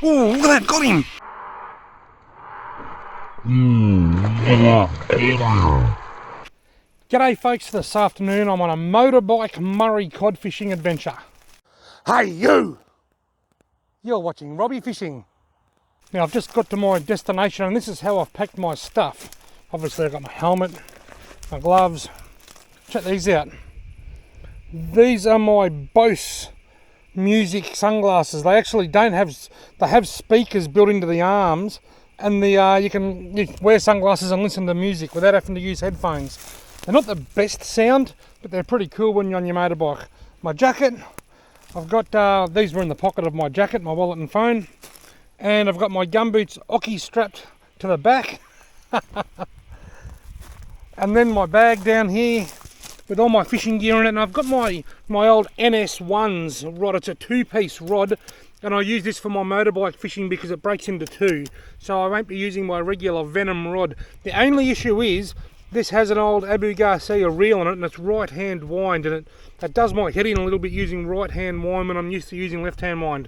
Oh, look at that, got him! G'day folks, this afternoon I'm on a motorbike Murray cod fishing adventure. Hey you! You're watching Robbie Fishing. Now I've just got to my destination and this is how I've packed my stuff. Obviously I've got my helmet, my gloves. Check these out. These are my Bose music sunglasses. They actually don't have, they have speakers built into the arms, and you can wear sunglasses and listen to music without having to use headphones. They're not the best sound, but they're pretty cool when you're on your motorbike. My jacket, I've got, these were in the pocket of my jacket, my wallet and phone, and I've got my gumboots Oki strapped to the back, and then my bag down here with all my fishing gear in it, and I've got my old NS1s rod. It's a two-piece rod, and I use this for my motorbike fishing because it breaks into two, so I won't be using my regular Venom rod. The only issue is this has an old Abu Garcia reel on it, and it's right-hand wind, and it does my head in a little bit using right-hand wind when I'm used to using left-hand wind.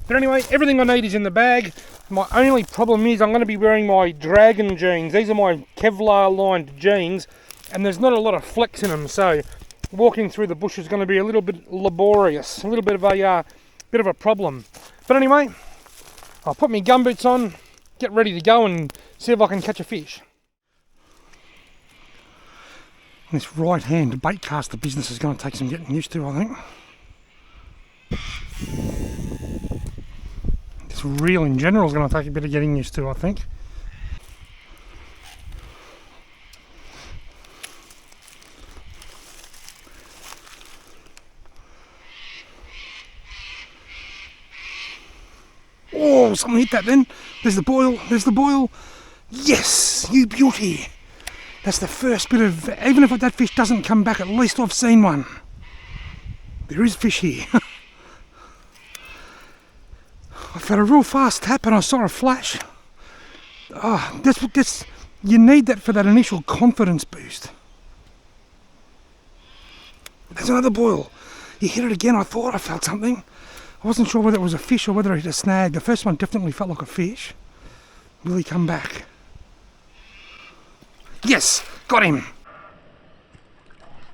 But anyway, everything I need is in the bag. My only problem is I'm going to be wearing my Dragon jeans. These are my Kevlar-lined jeans, and there's not a lot of flex in them, so walking through the bush is going to be a little bit laborious, a little bit of a problem. But anyway, I'll put my gumboots on, get ready to go and see if I can catch a fish. This right-hand bait caster business is going to take some getting used to, I think. This reel in general is going to take a bit of getting used to, I think. Oh, something hit that then. There's the boil, there's the boil. Yes, you beauty. That's the first bit of, even if that fish doesn't come back, at least I've seen one. There is fish here. I felt a real fast tap and I saw a flash. Oh, that's you need that for that initial confidence boost. There's another boil. He hit it again. I thought I felt something. I wasn't sure whether it was a fish or whether it hit a snag. The first one definitely felt like a fish. Will he come back? Yes, got him.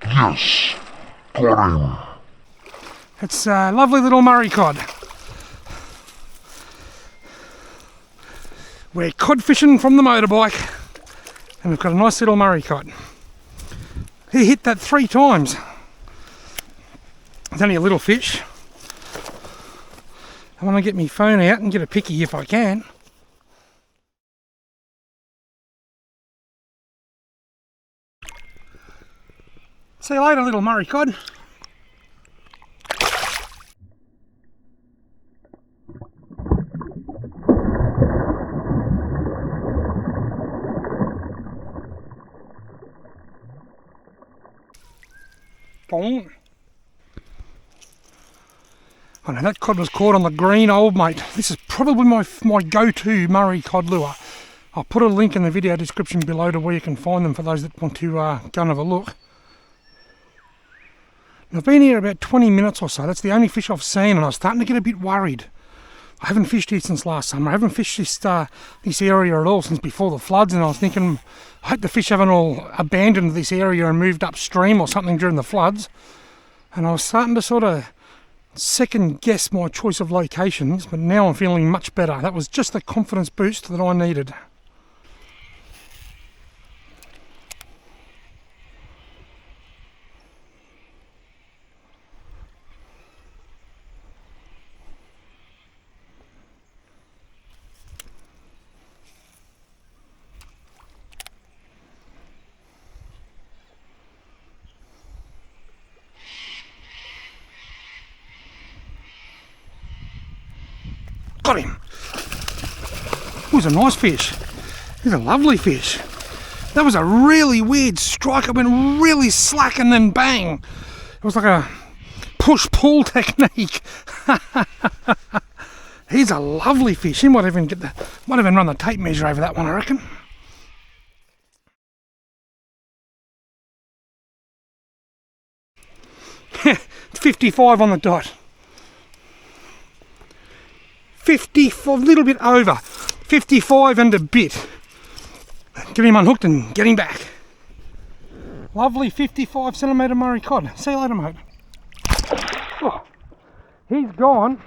Yes, got him. It's a lovely little Murray cod. We're cod fishing from the motorbike, and we've got a nice little Murray cod. He hit that 3 times. It's only a little fish. I want to get my phone out and get a picky if I can. See you later, little Murray cod. Boom. I know that cod was caught on the green, old mate. This is probably my go-to Murray cod lure. I'll put a link in the video description below to where you can find them for those that want to go and have a look. I've been here about 20 minutes or so. That's the only fish I've seen, and I was starting to get a bit worried. I haven't fished here since last summer. I haven't fished this area at all since before the floods, and I was thinking, I hope the fish haven't all abandoned this area and moved upstream or something during the floods. And I was starting to sort of second guess my choice of locations, but now I'm feeling much better. That was just the confidence boost that I needed. Got him. It was a nice fish. He's a lovely fish. That was a really weird strike. It went really slack and then bang. It was like a push-pull technique. He's a lovely fish. He might even run the tape measure over that one, I reckon. It's 55 on the dot. 54, a little bit over, 55 and a bit. Get him unhooked and get him back. Lovely 55 centimetre Murray cod. See you later, mate. Oh, he's gone.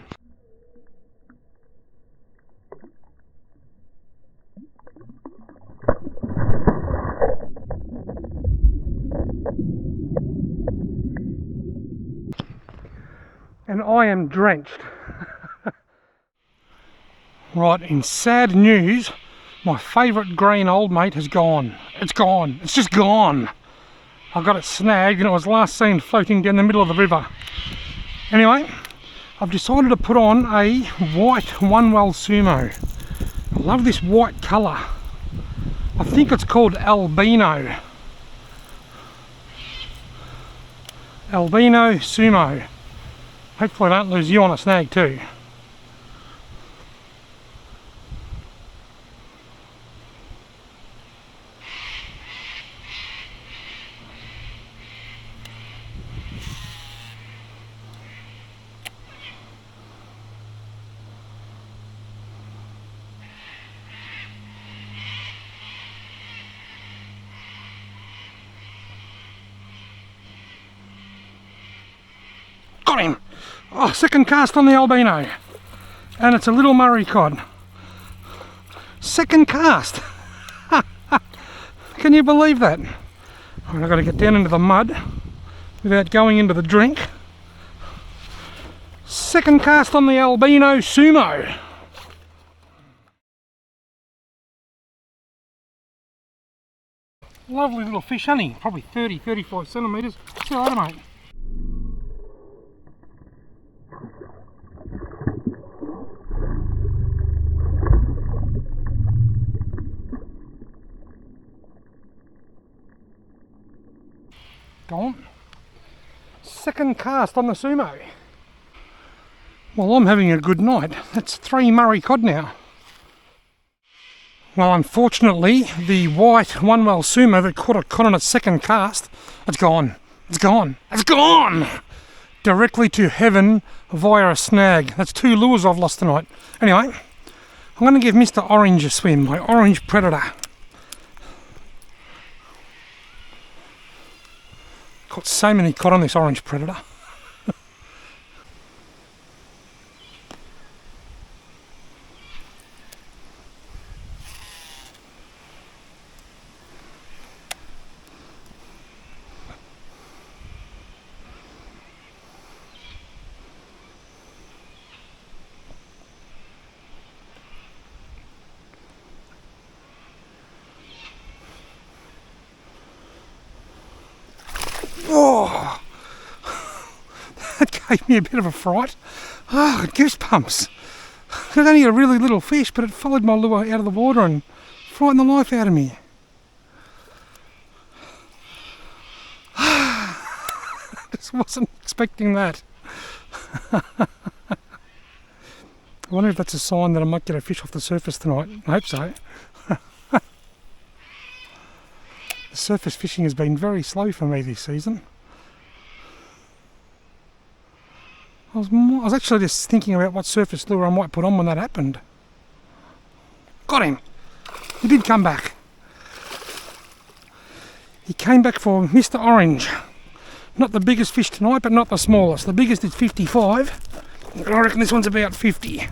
And I am drenched. Right, in sad news, my favourite green old mate has gone. It's gone. It's just gone. I got it snagged and it was last seen floating down the middle of the river. Anyway, I've decided to put on a white one-well sumo. I love this white colour. I think it's called albino. Albino sumo. Hopefully I don't lose you on a snag too. Got him! Oh, second cast on the albino. And it's a little Murray cod. Second cast! Can you believe that? Right, I've got to get down into the mud without going into the drink. Second cast on the albino sumo. Lovely little fish, honey. Probably 30, 35 centimetres. See you later, mate. Go on. Second cast on the sumo. Well, I'm having a good night. That's 3 Murray cod now. Well, unfortunately, the white one-well sumo that caught a cod on its second cast, it's gone. It's gone. It's gone! Directly to heaven via a snag. That's 2 lures I've lost tonight. Anyway, I'm going to give Mr. Orange a swim, my orange predator. Caught so many cod on this orange predator. Oh, that gave me a bit of a fright. Oh, I got goosebumps. It was only a really little fish, but it followed my lure out of the water and frightened the life out of me. Just wasn't expecting that. I wonder if that's a sign that I might get a fish off the surface tonight. I hope so. The surface fishing has been very slow for me this season. I was actually just thinking about what surface lure I might put on when that happened. Got him! He did come back. He came back for Mr. Orange. Not the biggest fish tonight, but not the smallest. The biggest is 55. I reckon this one's about 50.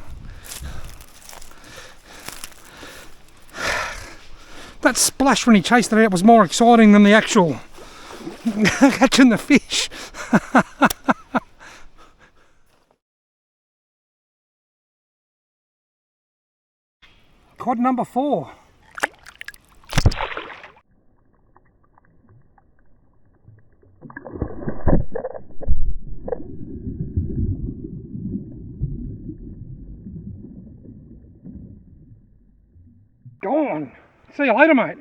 That splash when he chased it out was more exciting than the actual catching the fish. Cod number 4. Go on. See you later, mate.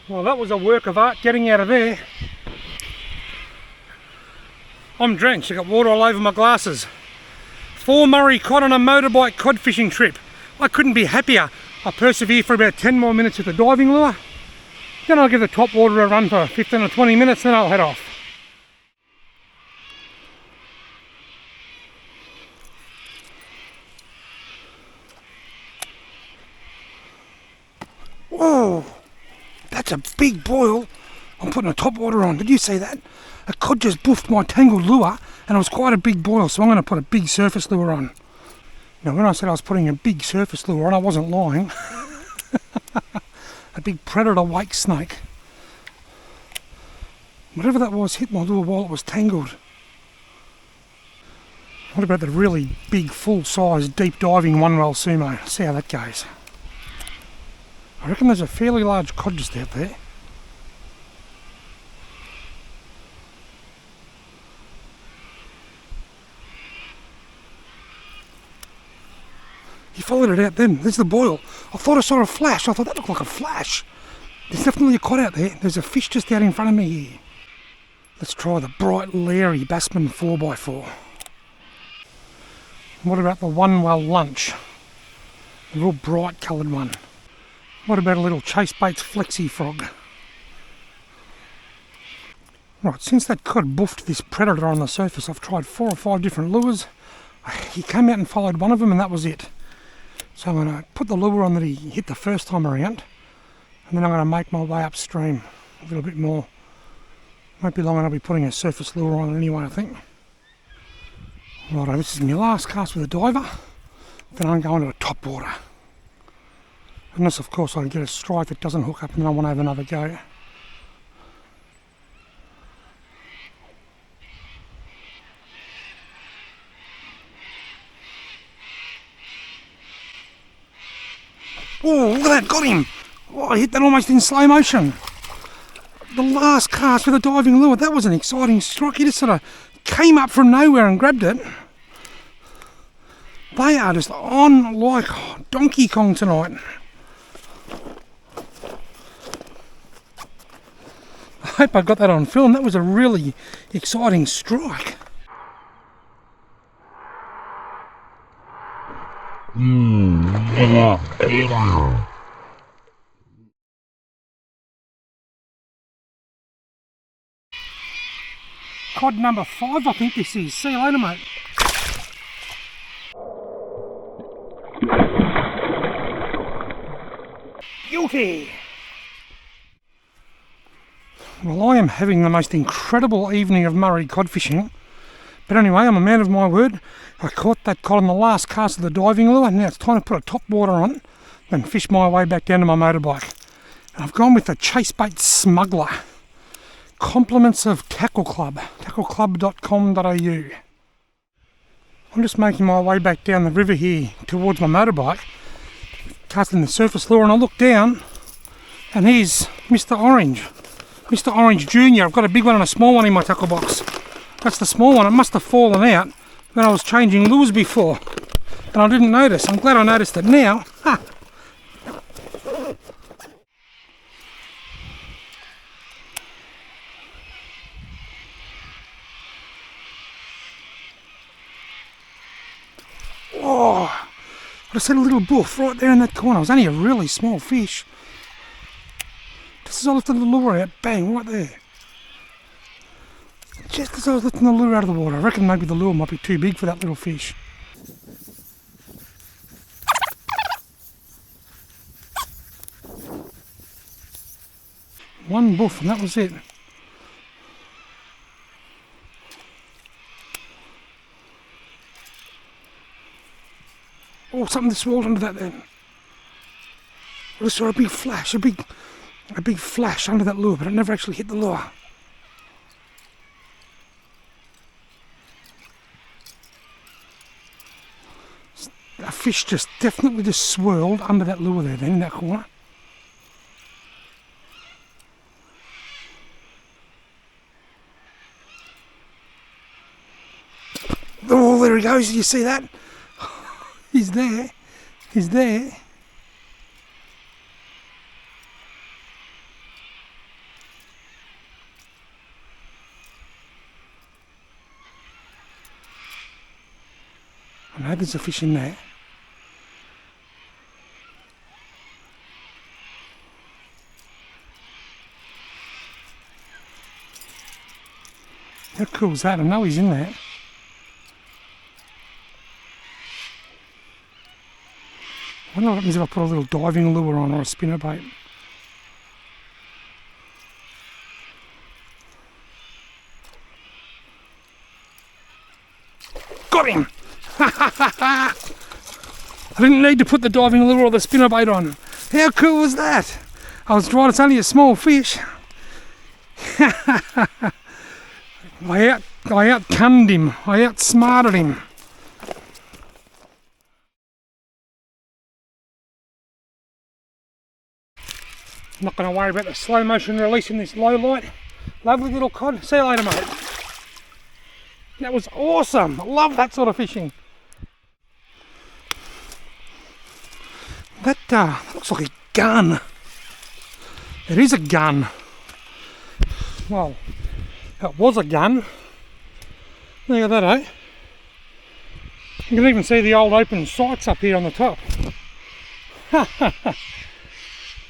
Well, that was a work of art getting out of there. I'm drenched. I got water all over my glasses. 4 Murray cod on a motorbike cod fishing trip. I couldn't be happier. I persevere for about 10 more minutes with the diving lure. Then I'll give the top water a run for 15 or 20 minutes, then I'll head off. Oh, that's a big boil. I'm putting a top water on. Did you see that? A cod just boofed my tangled lure, and it was quite a big boil, so I'm going to put a big surface lure on. Now, when I said I was putting a big surface lure on, I wasn't lying. A big predator wake snake. Whatever that was hit my lure while it was tangled. What about the really big, full-size, deep diving one-well sumo? See how that goes. I reckon there's a fairly large cod just out there. He followed it out then. There's the boil. I thought I saw a flash. I thought that looked like a flash. There's definitely a cod out there. There's a fish just out in front of me here. Let's try the bright, leery Bassman 4x4. What about the one-well lunch? The real bright coloured one. What about a little Chase Baits Flexi Frog? Right, since that cod boofed this predator on the surface, I've tried 4 or 5 different lures. He came out and followed one of them, and that was it. So I'm going to put the lure on that he hit the first time around, and then I'm going to make my way upstream a little bit more. Won't be long and I'll be putting a surface lure on anyway, I think. Righto, this is my last cast with a diver, then I'm going to a top water. Unless of course I get a strike that doesn't hook up and then I want to have another go. Oh, look at that, got him! Oh, I hit that almost in slow motion. The last cast with a diving lure, that was an exciting strike. He just sort of came up from nowhere and grabbed it. They are just on like Donkey Kong tonight. I hope I got that on film. That was a really exciting strike. Cod number 5, I think this is. See you later, mate. Guilty. Well, I am having the most incredible evening of Murray cod fishing. But anyway, I'm a man of my word. I caught that cod on the last cast of the diving lure. Now it's time to put a top water on and fish my way back down to my motorbike. And I've gone with the Chase Bait Smuggler. Compliments of Tackle Club, tackleclub.com.au. I'm just making my way back down the river here towards my motorbike, casting the surface lure, and I look down and here's Mr. Orange. Mr. Orange Jr. I've got a big one and a small one in my tackle box. That's the small one. It must have fallen out when I was changing lures before and I didn't notice. I'm glad I noticed it now. Ha! Oh, I just had a little boof right there in that corner. It was only a really small fish. Just as I lifted the lure out, bang, right there. Just as I was lifting the lure out of the water. I reckon maybe the lure might be too big for that little fish. One boof and that was it. Oh, something just swirled under that then. I just saw a big flash, a big flash under that lure, but it never actually hit the lure. A fish just definitely just swirled under that lure there then in that corner. Oh, there he goes, did you see that? He's there. He's there. I know there's a fish in there. How cool is that? I know he's in there. I wonder what happens if I put a little diving lure on or a spinner bait. I didn't need to put the diving lure or the spinnerbait on. How cool was that? I was right, it's only a small fish. I outgunned him. I outsmarted him. I'm not going to worry about the slow motion release in this low light. Lovely little cod. See you later, mate. That was awesome. I love that sort of fishing. That looks like a gun. It is a gun. Well, it was a gun. Look at that, eh? You can even see the old open sights up here on the top.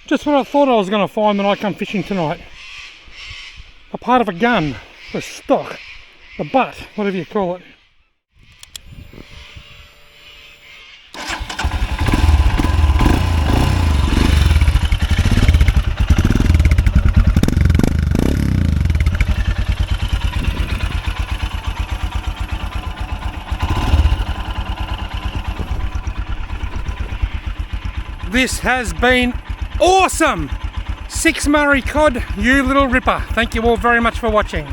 Just what I thought I was going to find when I come fishing tonight. A part of a gun, the stock, the butt, whatever you call it. This has been awesome! 6 Murray cod, you little ripper. Thank you all very much for watching.